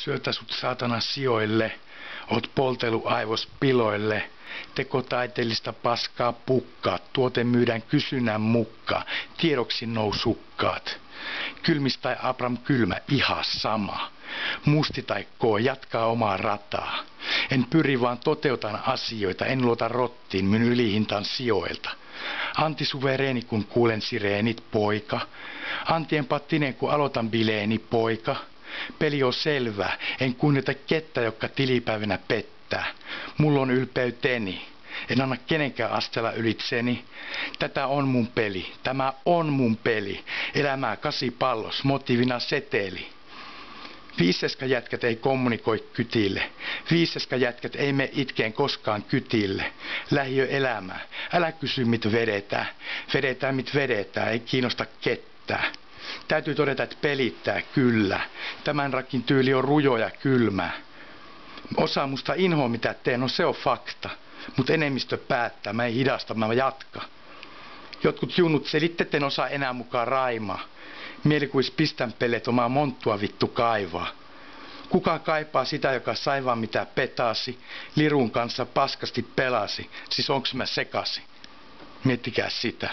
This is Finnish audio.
syötä sut saatana sijoille, oot poltelu aivos piloille. Tekotaiteellista paskaa pukkaat, tuote myydään kysynnän mukaan, tiedoksi nousukkaat. Kylmis tai Abram kylmä, ihan sama. Musti tai koo, jatkaa omaa rataa. En pyri vaan toteutan asioita, en luota rottiin, myn ylihintaan sijoilta. Antisuvereeni kun kuulen sireenit, poika. Antiempaattinen kun aloitan bileeni, poika. Peli on selvää, en kunnioita kettä, joka tilipäivänä pettää. Mulla on ylpeyteni, en anna kenenkään astella ylitseni. Tätä on mun peli, tämä on mun peli. Elämää 8 pallos, motiivina seteli. Viiseskajätkät ei kommunikoi kytille. Viiseskajätkät ei me itkeen koskaan kytille. Lähiöelämää, älä kysy mit vedetään. Vedetään mit vedetään, ei kiinnosta ketään. Täytyy todeta, että pelittää kyllä. Tämän rakin tyyli on rujo ja kylmä. Osa musta inhoa mitä teen, no se on fakta. Mut enemmistö päättää, mä en hidasta, mä jatka. Jotkut junnut selitte, etten osaa enää mukaan raimaa. Mielikuis pistän pellet omaa monttua vittu kaivaa. Kuka kaipaa sitä, joka sai vaan mitä petasi, lirun kanssa paskasti pelasi, siis onks mä sekasi? Miettikää sitä.